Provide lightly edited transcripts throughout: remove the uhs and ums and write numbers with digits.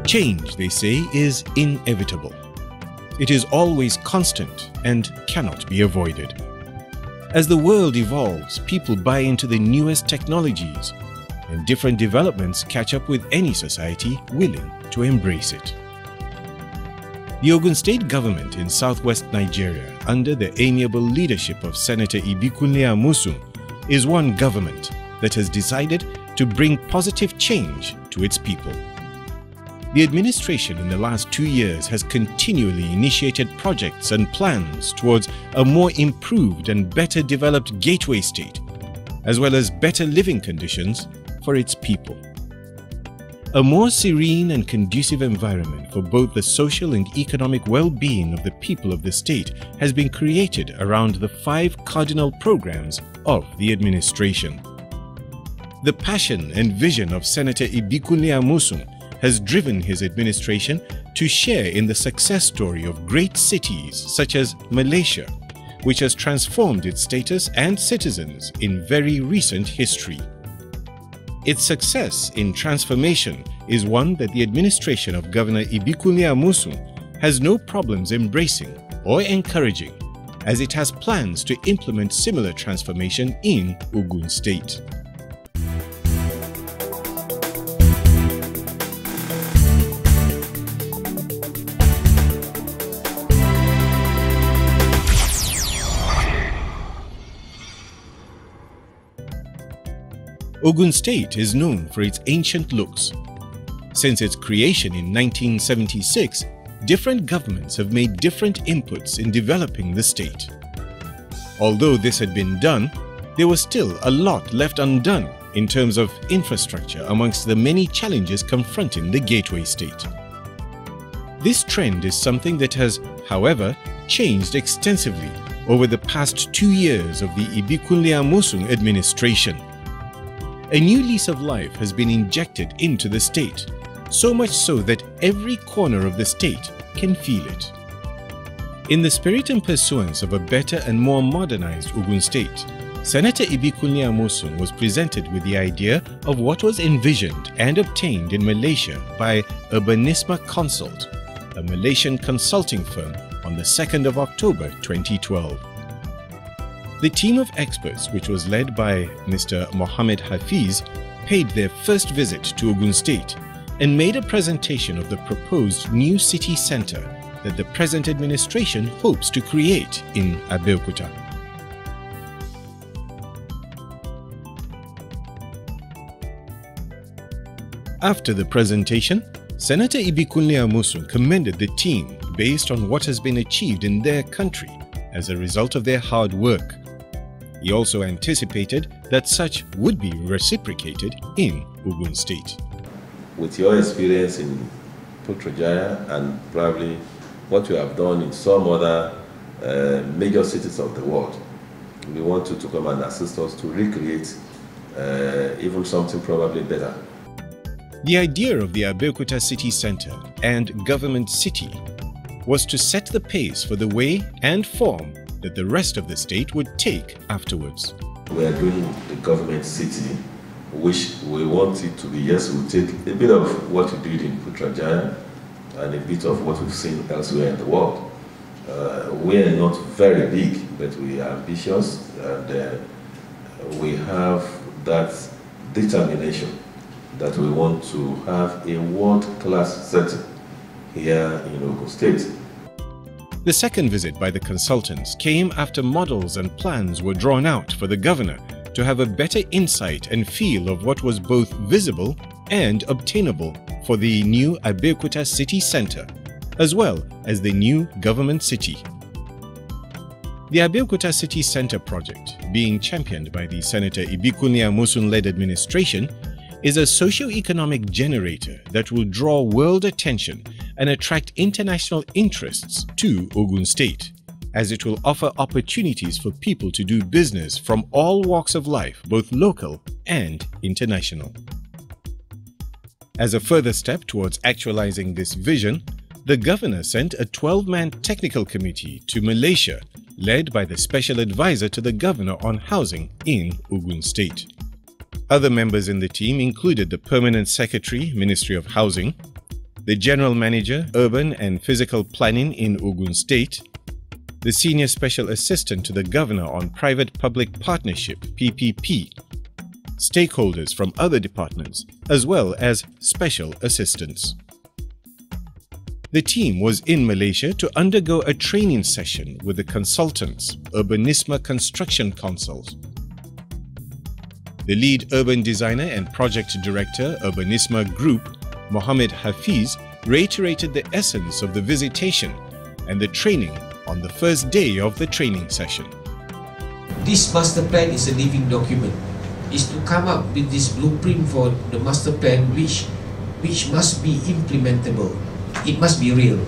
Change, they say, is inevitable. It is always constant and cannot be avoided. As the world evolves, people buy into the newest technologies, and different developments catch up with any society willing to embrace it. The Ogun State government in southwest Nigeria, under the amiable leadership of Senator Abeokuta Amosun, is one government that has decided to bring positive change to its people. The administration in the last 2 years has continually initiated projects and plans towards a more improved and better developed gateway state, as well as better living conditions for its people. A more serene and conducive environment for both the social and economic well-being of the people of the state has been created around the 5 cardinal programs of the administration. The passion and vision of Senator Abeokuta Amosun has driven his administration to share in the success story of great cities such as Malaysia, which has transformed its status and citizens in very recent history. Its success in transformation is one that the administration of Governor Abeokuta Amosun has no problems embracing or encouraging, as it has plans to implement similar transformation in Ogun State. Ogun State is known for its ancient looks. Since its creation in 1976, different governments have made different inputs in developing the state. Although this had been done, there was still a lot left undone in terms of infrastructure amongst the many challenges confronting the gateway state. This trend is something that has, however, changed extensively over the past 2 years of the Abeokuta Amosun administration. A new lease of life has been injected into the state, so much so that every corner of the state can feel it. In the spirit and pursuance of a better and more modernized Ogun State, Senator Abeokuta Amosun was presented with the idea of what was envisioned and obtained in Malaysia by Urbanisma Consult, a Malaysian consulting firm, on the 2nd of October 2012. The team of experts, which was led by Mr. Mohammed Hafiz, paid their first visit to Ogun State and made a presentation of the proposed new city centre that the present administration hopes to create in Abeokuta. After the presentation, Senator Abeokuta Amosun commended the team based on what has been achieved in their country as a result of their hard work. He also anticipated that such would be reciprocated in Ogun State. With your experience in Putrajaya and probably what you have done in some other major cities of the world, we want you to come and assist us to recreate even something probably better. The idea of the Abeokuta City Centre and Government City was to set the pace for the way and form that the rest of the state would take afterwards. We are doing the government city, which we want it to be, yes, we'll take a bit of what we did in Putrajaya and a bit of what we've seen elsewhere in the world. We are not very big, but we are ambitious, and we have that determination that we want to have a world-class setting here in Ogun State. The second visit by the consultants came after models and plans were drawn out for the governor to have a better insight and feel of what was both visible and obtainable for the new Abeokuta City Centre, as well as the new government city. The Abeokuta City Centre project, being championed by the Senator Abeokuta Amosun-led administration, is a socio-economic generator that will draw world attention and attract international interests to Ogun State, as it will offer opportunities for people to do business from all walks of life, both local and international. As a further step towards actualizing this vision, the governor sent a 12-man technical committee to Malaysia, led by the special advisor to the governor on housing in Ogun State. Other members in the team included the Permanent Secretary, Ministry of Housing, the General Manager, Urban and Physical Planning in Ogun State, the Senior Special Assistant to the Governor on Private-Public Partnership, PPP, stakeholders from other departments, as well as special assistants. The team was in Malaysia to undergo a training session with the consultants, Urbanisma Construction Consults. The lead urban designer and project director, Urbanisma Group, Mohammed Hafiz, reiterated the essence of the visitation and the training on the first day of the training session. This master plan is a living document. It's to come up with this blueprint for the master plan which must be implementable. It must be real.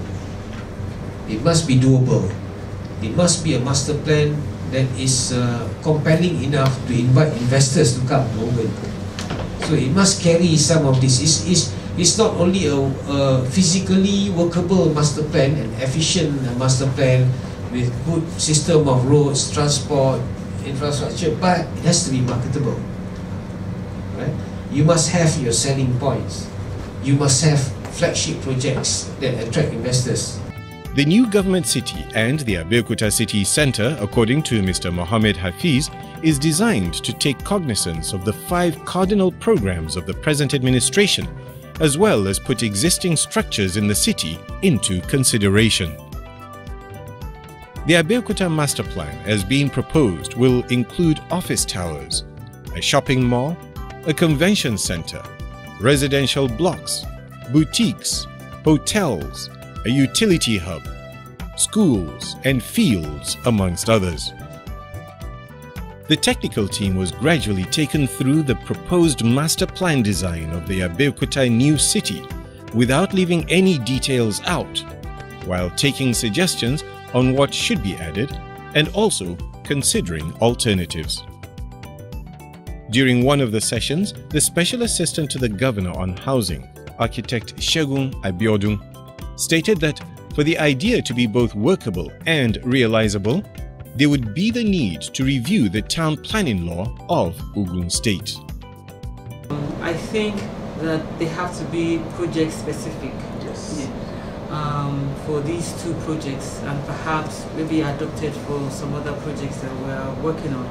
It must be doable. It must be a master plan that is compelling enough to invite investors to come over. So it must carry some of this. It's not only a physically workable master plan, an efficient master plan with good system of roads, transport, infrastructure, but it has to be marketable. Right? You must have your selling points. You must have flagship projects that attract investors. The new government city and the Abeokuta city centre, according to Mr. Mohammed Hafiz, is designed to take cognizance of the 5 cardinal programs of the present administration, as well as put existing structures in the city into consideration. The Abeokuta master plan as being proposed will include office towers, a shopping mall, a convention centre, residential blocks, boutiques, hotels, a utility hub, schools and fields, amongst others. The technical team was gradually taken through the proposed master plan design of the Abeokuta new city without leaving any details out, while taking suggestions on what should be added and also considering alternatives. During one of the sessions, the Special Assistant to the Governor on Housing, Architect Segun Abeokuta, stated that for the idea to be both workable and realizable, there would be the need to review the town planning law of Ogun State. I think that they have to be project specific. Yes. For these 2 projects, and perhaps maybe adopted for some other projects that we're working on.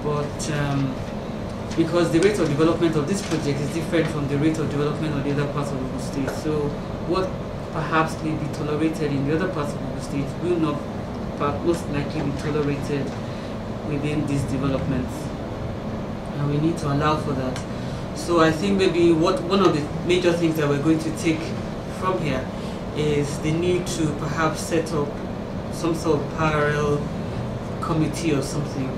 But because the rate of development of this project is different from the rate of development of the other parts of Ogun State. So what perhaps may be tolerated in the other parts of Ogun State will not, but most likely be tolerated within these developments. And we need to allow for that. So I think maybe one of the major things that we're going to take from here is the need to perhaps set up some sort of parallel committee or something,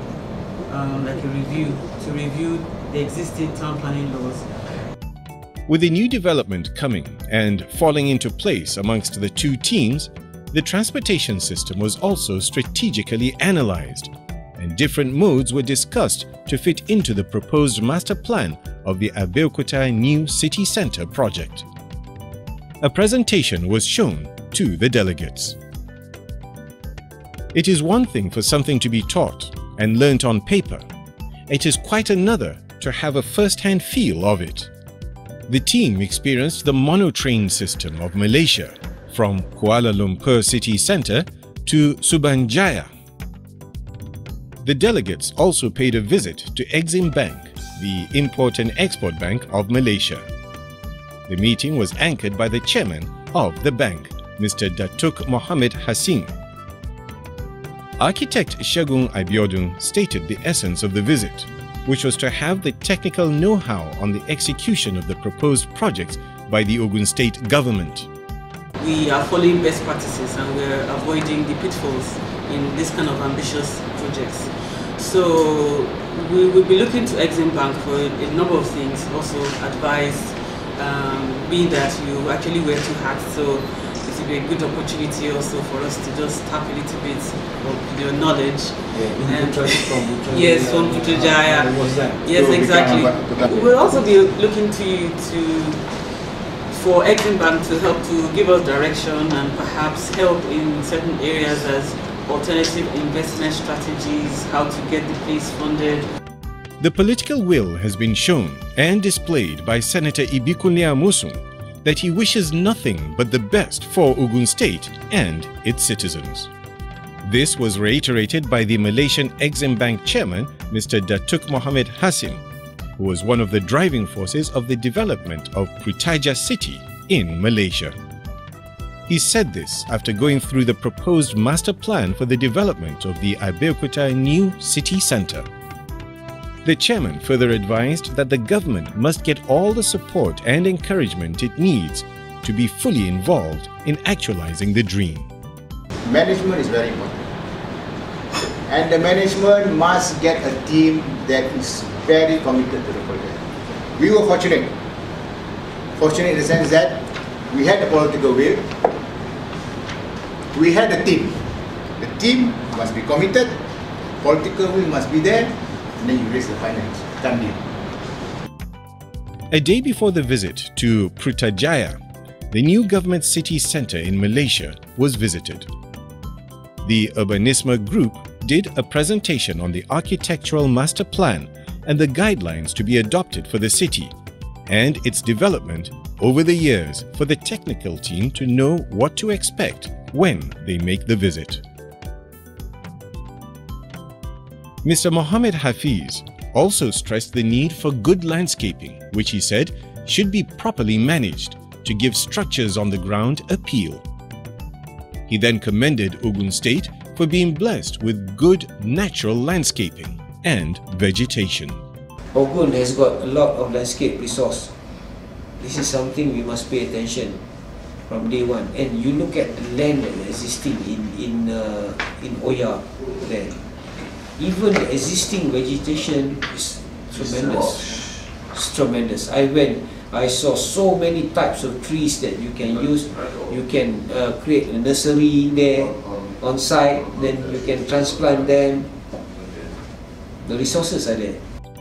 like a review, to review the existing town planning laws. With the new development coming and falling into place amongst the 2 teams, the transportation system was also strategically analyzed, and different modes were discussed to fit into the proposed master plan of the Abeokuta New City Centre project. A presentation was shown to the delegates. It is one thing for something to be taught and learnt on paper. It is quite another to have a first-hand feel of it. The team experienced the monotrain system of Malaysia from Kuala Lumpur city centre to Subanjaya. The delegates also paid a visit to Exim Bank, the Import and Export Bank of Malaysia. The meeting was anchored by the chairman of the bank, Mr. Datuk Mohammed Hassin. Architect Segun Abeokuta stated the essence of the visit, which was to have the technical know-how on the execution of the proposed projects by the Ogun State government. We are following best practices and we're avoiding the pitfalls in this kind of ambitious projects. So we will be looking to Exim Bank for a number of things, also advice, being that you actually wear 2 hats, so it will be a good opportunity also for us to just tap a little bit of your knowledge. Yes, from Putrajaya. Yes, exactly. We'll also be looking to you for Exim Bank to help to give us direction and perhaps help in certain areas as alternative investment strategies, how to get the place funded. The political will has been shown and displayed by Senator Ibikunle Amosun that he wishes nothing but the best for Ogun State and its citizens. This was reiterated by the Malaysian Exim Bank chairman, Mr. Datuk Mohammed Hasim, who was one of the driving forces of the development of Putrajaya city in Malaysia. He said this after going through the proposed master plan for the development of the Abeokuta new city centre. The chairman further advised that the government must get all the support and encouragement it needs to be fully involved in actualizing the dream. Management is very important, and the management must get a team that is very committed to the project. We were fortunate in the sense that we had the political will, we had a team. The team must be committed, political will must be there, and then you raise the finance. Done deal. A day before the visit to Putrajaya, the new government city centre in Malaysia was visited. The Urbanisma Group did a presentation on the architectural master plan and the guidelines to be adopted for the city and its development over the years for the technical team to know what to expect when they make the visit. Mr. Mohammed Hafiz also stressed the need for good landscaping, which he said should be properly managed to give structures on the ground appeal. He then commended Ogun State for being blessed with good natural landscaping and vegetation. Ogun has got a lot of landscape resource. This is something we must pay attention from day one. And you look at the land that is existing in Oya there. Even the existing vegetation is tremendous. It's tremendous. I saw so many types of trees that you can use. You can create a nursery there on site, then you can transplant them. The resources are there.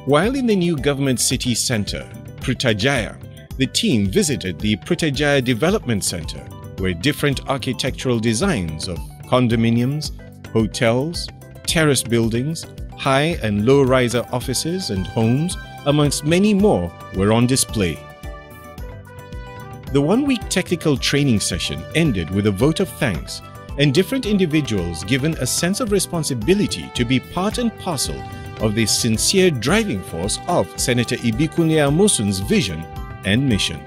While in the new government city centre, Putrajaya, the team visited the Putrajaya Development Centre, where different architectural designs of condominiums, hotels, terrace buildings, high and low-riser offices and homes, amongst many more, were on display. The one-week technical training session ended with a vote of thanks and different individuals given a sense of responsibility to be part and parcel of the sincere driving force of Senator Abeokuta Amosun's vision and mission.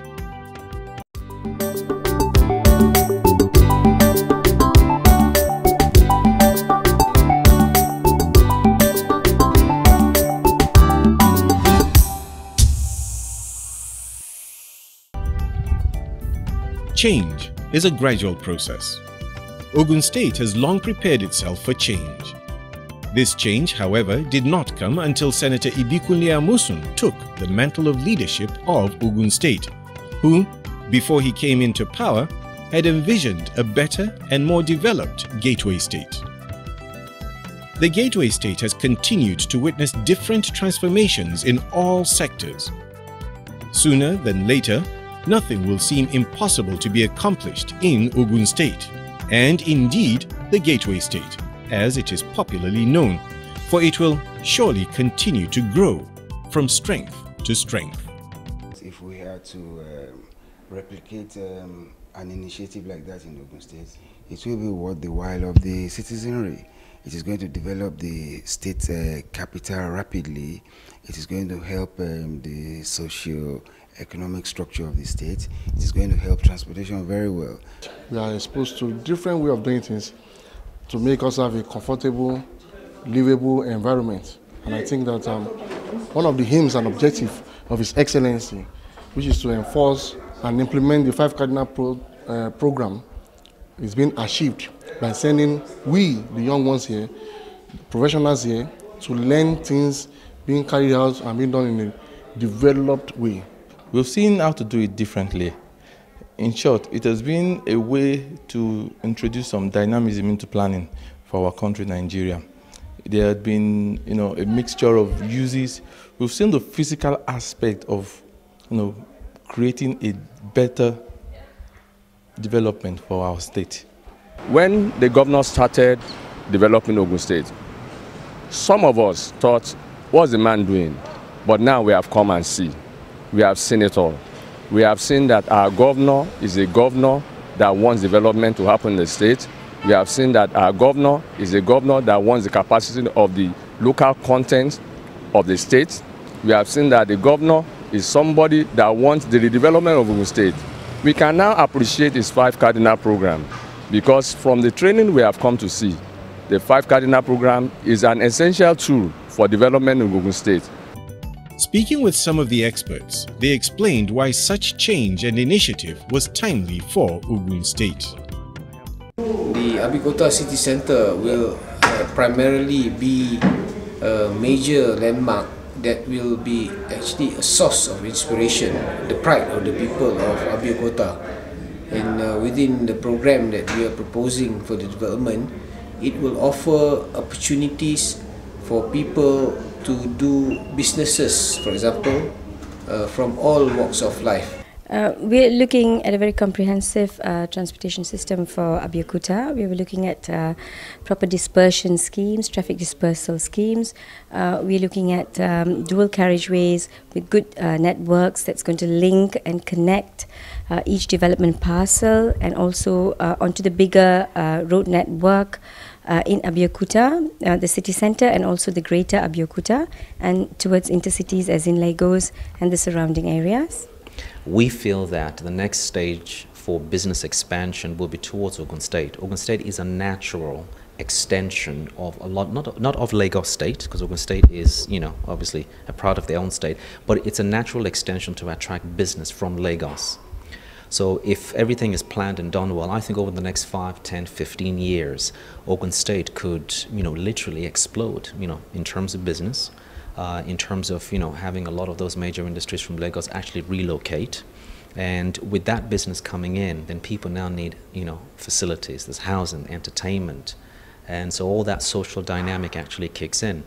Change is a gradual process. Ogun State has long prepared itself for change. This change, however, did not come until Senator Abeokuta Amosun took the mantle of leadership of Ogun State, who, before he came into power, had envisioned a better and more developed gateway state. The gateway state has continued to witness different transformations in all sectors. Sooner than later, nothing will seem impossible to be accomplished in Ogun State, and indeed the gateway state, as it is popularly known, for it will surely continue to grow from strength to strength. If we had to replicate an initiative like that in Ogun State, it will be worth the while of the citizenry. It is going to develop the state capital rapidly. It is going to help the socio-economic structure of the state. It is going to help transportation very well. We are exposed to different ways of doing things to make us have a comfortable, livable environment. And I think that one of the aims and objectives of His Excellency, which is to enforce and implement the 5 Cardinal program, is being achieved by sending we, the young ones here, professionals here, to learn things being carried out and being done in a developed way. We've seen how to do it differently. In short, it has been a way to introduce some dynamism into planning for our country, Nigeria. There had been, a mixture of uses. We've seen the physical aspect of, creating a better development for our state. When the governor started developing Ogun State, some of us thought, what's the man doing? But now we have come and see. We have seen it all. We have seen that our governor is a governor that wants development to happen in the state. We have seen that our governor is a governor that wants the capacity of the local content of the state. We have seen that the governor is somebody that wants the redevelopment of Ogun State. We can now appreciate his 5 cardinal program, because from the training we have come to see, the 5 cardinal program is an essential tool for development in Ogun State. Speaking with some of the experts, they explained why such change and initiative was timely for Ogun State. The Abeokuta city centre will primarily be a major landmark that will be actually a source of inspiration, the pride of the people of Abeokuta. And within the program that we are proposing for the development, it will offer opportunities for people to do businesses, for example, from all walks of life. We're looking at a very comprehensive transportation system for Abeokuta. We were looking at proper dispersion schemes, traffic dispersal schemes. We're looking at dual carriageways with good networks that's going to link and connect each development parcel and also onto the bigger road network in Abeokuta, the city centre, and also the greater Abeokuta, and towards intercities as in Lagos and the surrounding areas. We feel that the next stage for business expansion will be towards Ogun State. Ogun State is a natural extension of a lot, not of Lagos State, because Ogun State is, obviously a part of their own state, but it's a natural extension to attract business from Lagos. So if everything is planned and done well, I think over the next 5, 10, 15 years, Ogun State could, literally explode, in terms of business, in terms of, having a lot of those major industries from Lagos actually relocate. And with that business coming in, then people now need, facilities, there's housing, entertainment. And so all that social dynamic actually kicks in.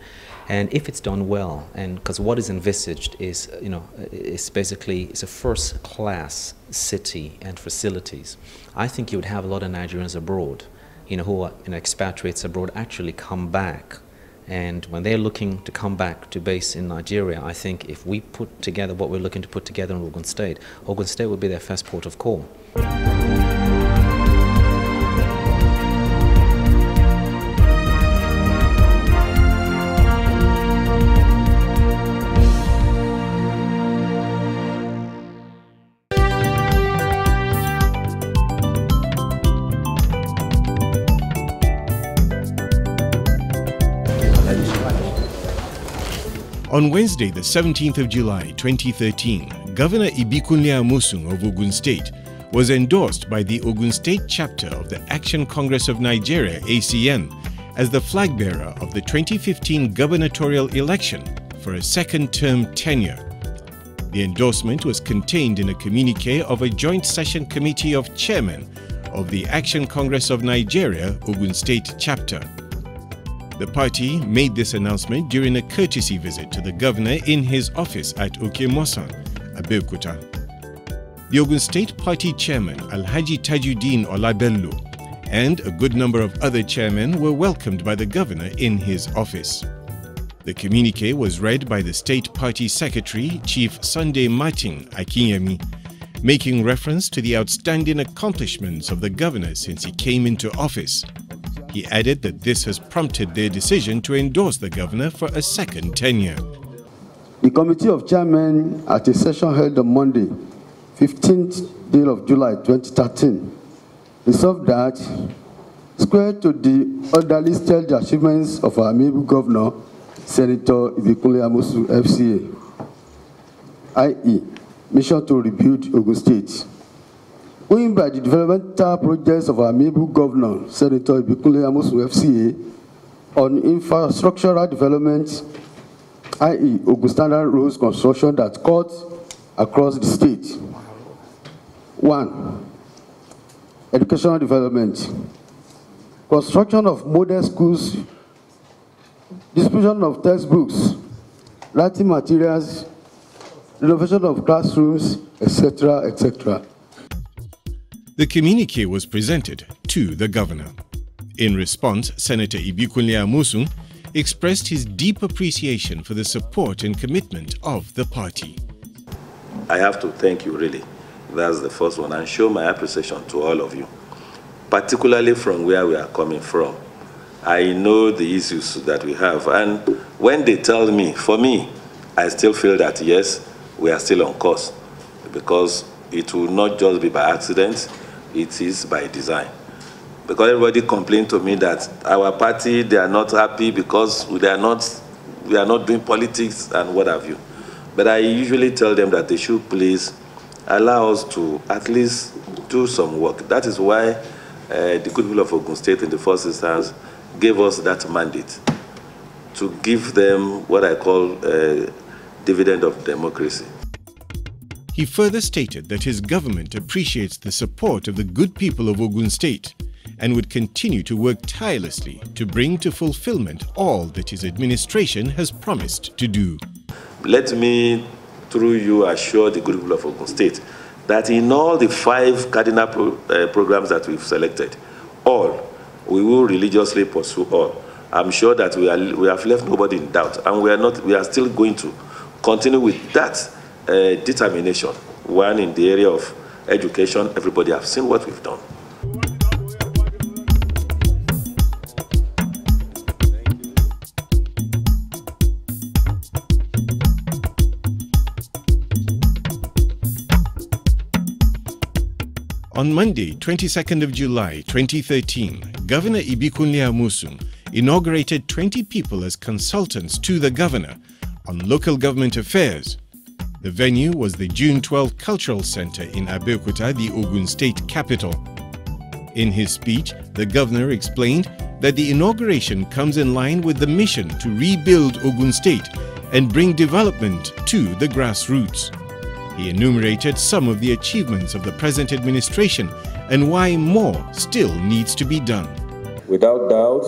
And if it's done well, and because what is envisaged is, it's a first-class city and facilities. I think you would have a lot of Nigerians abroad, who are expatriates abroad actually come back. And when they're looking to come back to base in Nigeria, I think if we put together what we're looking to put together in Ogun State will be their first port of call. On Wednesday, the 17th of July, 2013, Governor Ibikunle Amosun of Ogun State was endorsed by the Ogun State chapter of the Action Congress of Nigeria, ACN, as the flag bearer of the 2015 gubernatorial election for a second-term tenure. The endorsement was contained in a communique of a joint session committee of chairmen of the Action Congress of Nigeria, Ogun State chapter. The party made this announcement during a courtesy visit to the governor in his office at Okemosan, Abeokuta. The Ogun State Party chairman, Alhaji Tajuddin Olabello, and a good number of other chairmen were welcomed by the governor in his office. The communique was read by the state party secretary, Chief Sunday Martin Akinyemi, making reference to the outstanding accomplishments of the governor since he came into office. He added that this has prompted their decision to endorse the governor for a second tenure. The Committee of Chairmen, at a session held on Monday, 15th day of July 2013, resolved that, square to the other listed achievements of our amiable governor, Senator Ibikunle Amosun FCA, i.e., mission to rebuild Ogun State. Going by the developmental projects of our amiable governor, Senator Ibikunle Amosun FCA, on infrastructural development, i.e., Ogun Standard roads construction that cuts across the state. 1. Educational development. Construction of model schools, distribution of textbooks, writing materials, renovation of classrooms, etc., etc. The communique was presented to the governor. In response, Senator Ibikunle Amosun expressed his deep appreciation for the support and commitment of the party. I have to thank you, really. That's the first one, and show my appreciation to all of you, particularly from where we are coming from. I know the issues that we have, and when they tell me, for me, I still feel that yes, we are still on course, because it will not just be by accident, it is by design. Because everybody complained to me that our party, they are not happy because we are not doing politics and what have you. But I usually tell them that they should please allow us to at least do some work. That is why the good people of Ogun State in the first instance gave us that mandate to give them what I call dividend of democracy. He further stated that his government appreciates the support of the good people of Ogun State and would continue to work tirelessly to bring to fulfillment all that his administration has promised to do. Let me, through you, assure the good people of Ogun State that in all the 5 cardinal programs that we've selected, all, we will religiously pursue all. I'm sure that we have left nobody in doubt, and we are still going to continue with that determination. One, in the area of education, everybody have seen what we've done. On Monday, 22nd of July 2013, Governor Abeokuta inaugurated 20 people as consultants to the governor on local government affairs. The venue was the June 12 Cultural Center in Abeokuta, the Ogun State capital. In his speech, the governor explained that the inauguration comes in line with the mission to rebuild Ogun State and bring development to the grassroots. He enumerated some of the achievements of the present administration and why more still needs to be done. Without doubt,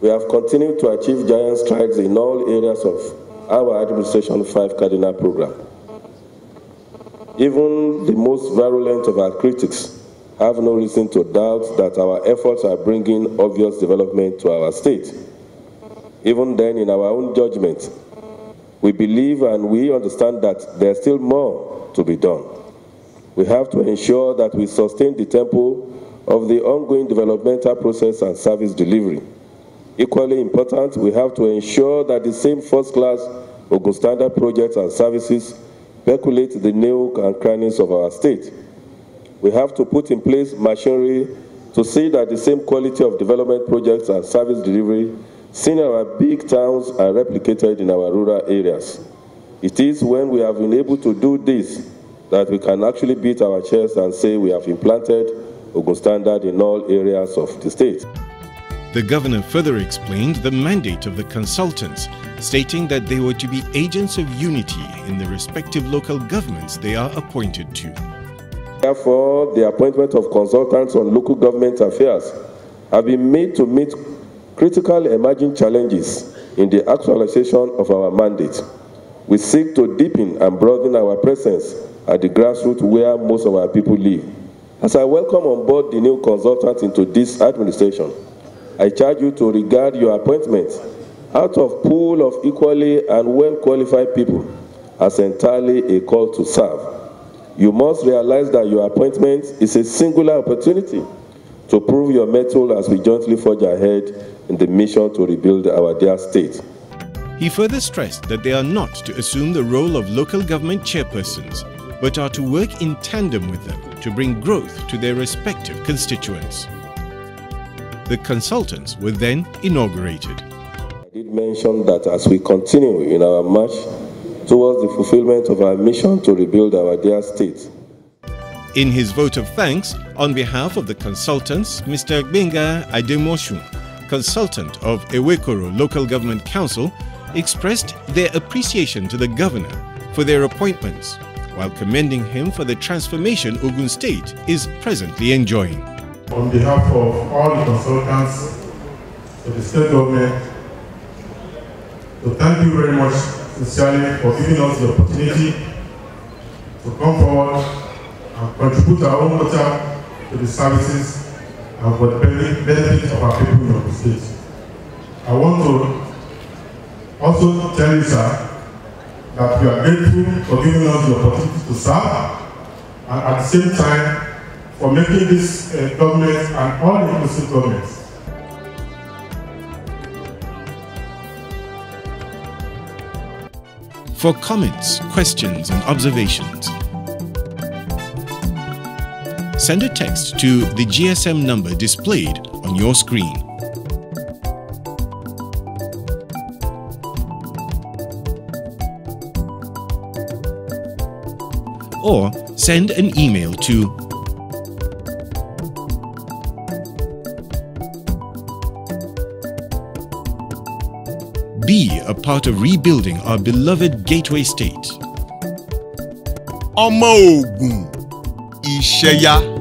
we have continued to achieve giant strides in all areas of our administration 5 cardinal program. Even the most virulent of our critics have no reason to doubt that our efforts are bringing obvious development to our state. Even then, in our own judgment, we believe and we understand that there's still more to be done. We have to ensure that we sustain the tempo of the ongoing developmental process and service delivery. Equally important, we have to ensure that the same first-class Ogun Standard projects and services percolate the nooks and crannies of our state. We have to put in place machinery to see that the same quality of development projects and service delivery seen in our big towns are replicated in our rural areas. It is when we have been able to do this that we can actually beat our chest and say we have implanted Ogun Standard in all areas of the state. The governor further explained the mandate of the consultants, stating that they were to be agents of unity in the respective local governments they are appointed to. Therefore, the appointment of consultants on local government affairs have been made to meet critical emerging challenges in the actualization of our mandate. We seek to deepen and broaden our presence at the grassroots where most of our people live. As I welcome on board the new consultants into this administration, I charge you to regard your appointment out of pool of equally and well-qualified people as entirely a call to serve. You must realize that your appointment is a singular opportunity to prove your mettle as we jointly forge ahead in the mission to rebuild our dear state. He further stressed that they are not to assume the role of local government chairpersons, but are to work in tandem with them to bring growth to their respective constituents. The consultants were then inaugurated. I did mention that as we continue in our march towards the fulfillment of our mission to rebuild our dear state. In his vote of thanks, on behalf of the consultants, Mr. Benga Ademosun, consultant of Ewekoro Local Government Council, expressed their appreciation to the governor for their appointments, while commending him for the transformation Ogun State is presently enjoying. On behalf of all the consultants to the state government, to thank you very much sincerely for giving us the opportunity to come forward and contribute our own quota to the services and for the benefit of our people in Ogun State. I want to also tell you, sir, that we are grateful for giving us the opportunity to serve, and at the same time for making this government an all-inclusive government. For comments, questions, and observations, send a text to the GSM number displayed on your screen. Or send an email to be a part of rebuilding our beloved gateway state. Ọmọ Ògùn, Ìṣẹ̀yà.